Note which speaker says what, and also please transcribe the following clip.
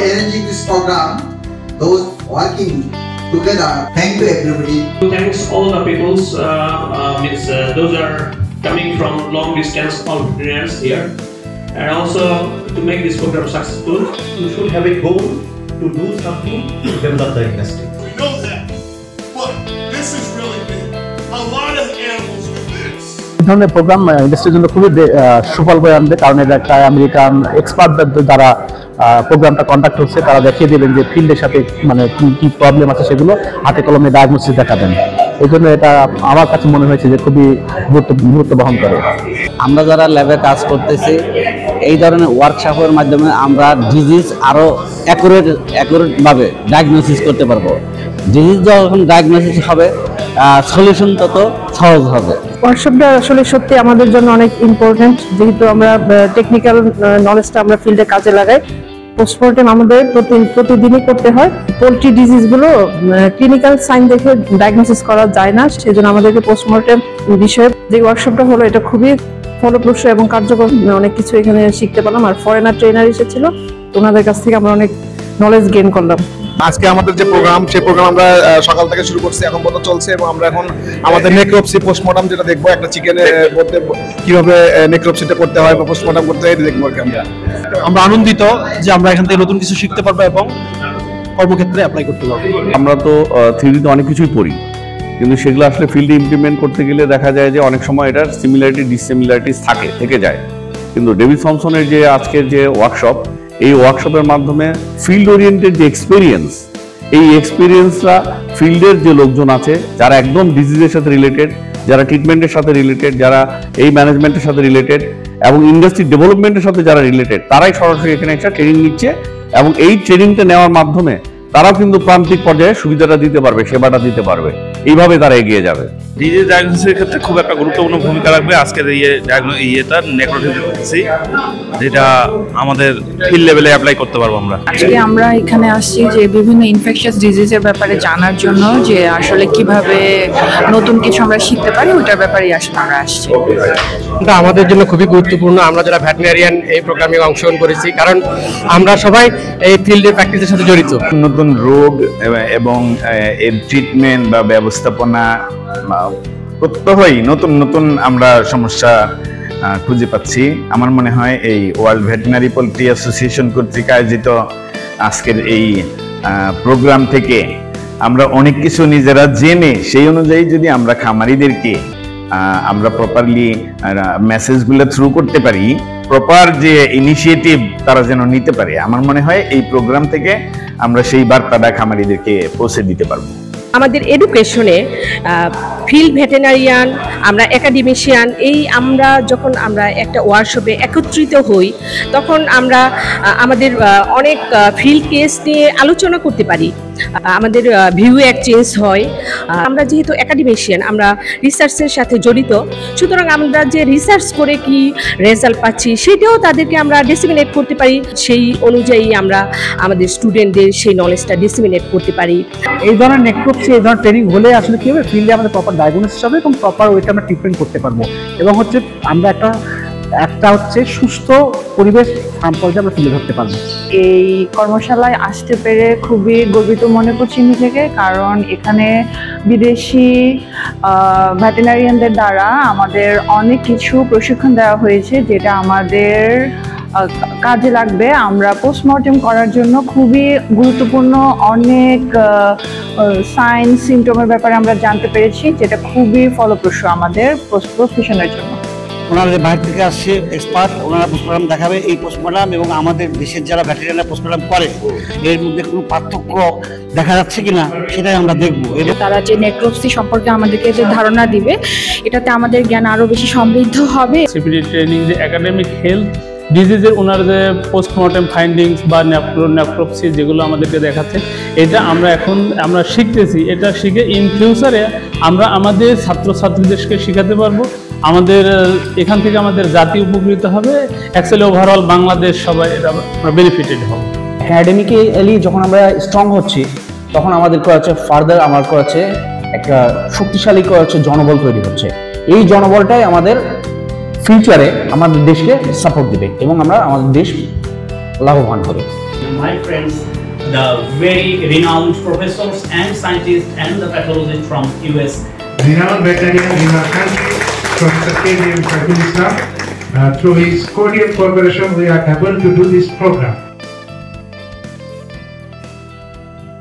Speaker 1: arranging this program, those working together. Thank you everybody.
Speaker 2: Thanks all the peoples, those are coming from long distance, all veterinarians here, and also to make this program successful, you should have a goal to do something to develop the industry.
Speaker 3: We know that, but this is really big. A lot of animals do this.
Speaker 4: এই ধরনের programme ইন্ডাস্ট্রির জন্য খুবই সুফল বয়ে আনবে, কারণ এটা একটা আমেরিকান এক্সপার্টদের দ্বারা প্রোগ্রামটা কন্ডাক্ট হচ্ছে। তারা দেখিয়ে দিলেন যে ফিল্ডের সাথে মানে কি প্রবলেম আছে সেগুলো হাতে কলমে ডায়াগনোসিস দেখাবেন। এই জন্য এটা আমার কাছে মনে হয়েছে যে খুবই গুরুত্ব বহন করে।
Speaker 5: আমরা যারা ল্যাবে কাজ করতেছি এই ধরনের ওয়ার্কশপের মাধ্যমে আমরা ডিজিজ আরও অ্যাকুরেটভাবে ডায়াগনোসিস করতে পারবো। ডিজিজ যখন ডায়াগনোসিস হবে সলিউশন তত সহজ হবে।
Speaker 6: ওয়ার্কশপটা আসলে সত্যি আমাদের জন্য অনেক ইম্পর্টেন্ট, যেহেতু আমরা টেকনিক্যাল নলেজটা আমরা ফিল্ডে কাজে লাগাই। পোস্টমর্টেম আমাদের প্রতিদিনই করতে হয়। পোলট্রি ডিজিজগুলো ক্লিনিক্যাল সাইন দেখে ডায়াগনোসিস করা যায় না, সেজন্য আমাদেরকে পোস্টমর্টেম বিষয়ে যে ওয়ার্কশপটা হলো এটা খুবই ফলপ্রসূ এবং কার্যকর। অনেক কিছু এখানে শিখতে পারলাম, আর ফরেনার ট্রেনার এসেছিল, ওনাদের কাছ থেকে আমরা অনেক নলেজ গেইন করলাম।
Speaker 7: আজকে আমাদের যে প্রোগ্রাম সেই প্রোগ্রাম আমরা সকাল থেকে শুরু করছি, এখন পর্যন্ত চলছে, এবং আমরা এখন আমাদের নেক্রোপসি পোস্টমর্টম যেটা দেখবো, একটা চিকেনের মধ্যে কিভাবে নেক্রোপসিটা করতে হয় বা পোস্টমর্টম করতে হয় এটা দেখবো আর কি।
Speaker 4: আমরা আনন্দিত যে আমরা এখান থেকে নতুন কিছু শিখতে পারবো এবং কর্মক্ষেত্রে অ্যাপ্লাই করতে পারবো।
Speaker 8: আমরা তো থিওরিতে অনেক কিছুই পড়ি, কিন্তু সেগুলো আসলে ফিল্ডে ইমপ্লিমেন্ট করতে গেলে দেখা যায় যে অনেক সময় এটার সিমিলারিটি ডিসিমিলারিটিস থেকে যায়। কিন্তু ডেভিস-থমসনের যে আজকের যে ওয়ার্কশপ, এই ওয়ার্কশপের মাধ্যমে ফিল্ড ওরিয়েন্টেড যে এক্সপিরিয়েন্স, এই এক্সপিরিয়েন্সরা ফিল্ডের যে লোকজন আছে যারা একদম ডিজিজের সাথে রিলেটেড, যারা ট্রিটমেন্টের সাথে রিলেটেড, যারা এই ম্যানেজমেন্টের সাথে রিলেটেড এবং ইন্ডাস্ট্রি ডেভেলপমেন্টের সাথে যারা রিলেটেড, তারাই সরাসরি এখানে একটা ট্রেনিং নিচ্ছে, এবং এই ট্রেনিংটা নেওয়ার মাধ্যমে তারাও কিন্তু প্রান্তিক পর্যায়ে সুবিধাটা দিতে পারবে, সেবাটা দিতে পারবে। এইভাবে তারা এগিয়ে যাবে।
Speaker 9: ডিজিজ ডায়াগনোসিসের ক্ষেত্রে খুব একটা গুরুত্বপূর্ণ ভূমিকা রাখবে আজকের ইয়েটা নেক্রোসিস, যেটা আমাদের ফিল্ড লেভেলে অ্যাপ্লাই করতে পারবো আমরা।
Speaker 10: আজকে আমরা এখানে আসছি যে বিভিন্ন ইনফেকশাস ডিজিজের ব্যাপারে জানার জন্য, যে আসলে কিভাবে নতুন কিছু আমরা শিখতে পারি, ওইটার ব্যাপারেই আসলে আমরা আসছি।
Speaker 4: এটা আমাদের জন্য খুবই গুরুত্বপূর্ণ, আমরা যারা ভেটেরিনারিয়ান এই প্রোগ্রামে অংশগ্রহণ করেছি, কারণ আমরা সবাই এই ফিল্ডের প্র্যাকটিসের সাথে জড়িত।
Speaker 11: নতুন রোগ এবং এর ট্রিটমেন্ট বা ব্যবস্থাপনা প্রত্যহই নতুন আমরা সমস্যা খুঁজে পাচ্ছি। আমার মনে হয় এই ওয়ার্ল্ড ভেটেরিনারি পোল্ট্রি অ্যাসোসিয়েশন কর্তৃক আয়োজিত আজকের এই প্রোগ্রাম থেকে আমরা অনেক কিছু নিজেরা জেনে সেই অনুযায়ী যদি আমরা খামারিদেরকে আমরা প্রপারলি মেসেজগুলো থ্রু করতে পারি, প্রপার যে ইনিশিয়েটিভ তারা যেন নিতে পারে, আমার মনে হয় এই প্রোগ্রাম থেকে আমরা সেই বার্তাটা খামারিদেরকে পৌঁছে দিতে পারবো।
Speaker 6: আমাদের এডুকেশনে ফিল্ড ভেটেরিনারিয়ান, আমরা একাডেমিশিয়ান, আমরা যখন আমরা একটা ওয়ার্কশপে একত্রিত হই, তখন আমরা আমাদের অনেক ফিল্ড কেস নিয়ে আলোচনা করতে পারি, আমাদের ভিউ এক্সচেঞ্জ হয়। আমরা যেহেতু একাডেমিশিয়ান, আমরা রিসার্চের সাথে জড়িত, সুতরাং আমরা যে রিসার্চ করে কি রেজাল্ট পাচ্ছি সেটাও তাদেরকে আমরা ডিসেমিনেট করতে পারি, সেই অনুযায়ী আমরা আমাদের স্টুডেন্টদের সেই নলেজটা ডিসেমিনেট করতে পারি।
Speaker 4: এই ধরনের নেক্রোপসি, এই ধরনের ট্রেনিং হলে আসলে কি হবে, ফিল্ডে আমাদের প্রপার ডায়াগনোসিস হবে এবং প্রপার ওইটা আমরা ট্রিটমেন্ট করতে পারবো, এবং হচ্ছে আমরা একটা হচ্ছে সুস্থ পরিবেশ পর্যায়ে আমরা তুলে ধরতে পারবো।
Speaker 10: এই কর্মশালায় আসতে পেরে খুবই গর্বিত মনে করছি নিজেকে, কারণ এখানে বিদেশি ভেটেরিনারিয়ানদের দ্বারা আমাদের অনেক কিছু প্রশিক্ষণ দেওয়া হয়েছে, যেটা আমাদের কাজে লাগবে। আমরা পোস্টমর্টেম করার জন্য খুবই গুরুত্বপূর্ণ অনেক সাইন সিমটমের ব্যাপারে আমরা জানতে পেরেছি, যেটা খুবই ফলপ্রসূ আমাদের প্রফেশনের জন্য।
Speaker 5: ওনারা বাইরে থেকে আসছে এক্সপার্ট, ওনারা পোস্টমর্টম দেখাবে। এই পোস্টমর্টম এবং আমাদের দেশের যারা ভেটেরিনারি পোস্টমর্টম করে এর মধ্যে কোনো পার্থক্য দেখা যাচ্ছে কিনা সেটাই আমরা দেখবো।
Speaker 10: তারা যে নেক্রোপসি সম্পর্কে আমাদেরকে যে ধারণা দিবে, এটাতে আমাদের জ্ঞান আরও বেশি সমৃদ্ধ হবে।
Speaker 2: সিপিডি ট্রেনিং, যে একাডেমিক হেলথ ডিজিজের ওনার যে পোস্টমর্টেম ফাইন্ডিংস বা নেক্রোপসি যেগুলো আমাদেরকে দেখাচ্ছে, এটা আমরা শিখতেছি। এটা শিখে ইন ফিউচারে আমরা আমাদের ছাত্রছাত্রীদেরকে শেখাতে পারবো, আমাদের এখান থেকে আমাদের জাতি উপকৃত হবে, অ্যাকচুয়ালি ওভারঅল বাংলাদেশ সবাই এটা বেনিফিটেড হবে।
Speaker 4: একাডেমিক্যালি যখন আমরা স্ট্রং হচ্ছি, তখন আমাদের ফার্দার আমার একটা শক্তিশালী জনবল তৈরি হচ্ছে। এই জনবলটাই আমাদের ফিউচারে আমাদের দেশকে সাপোর্ট দেবে এবং আমরা আমাদের দেশ
Speaker 5: লাভবান হবে।
Speaker 12: My friends, the very renowned professors and scientists and the pathologists from US.
Speaker 13: Renowned veterinarian in our country, Professor K.M. Islam. Through his cordial cooperation, we are able to do this program.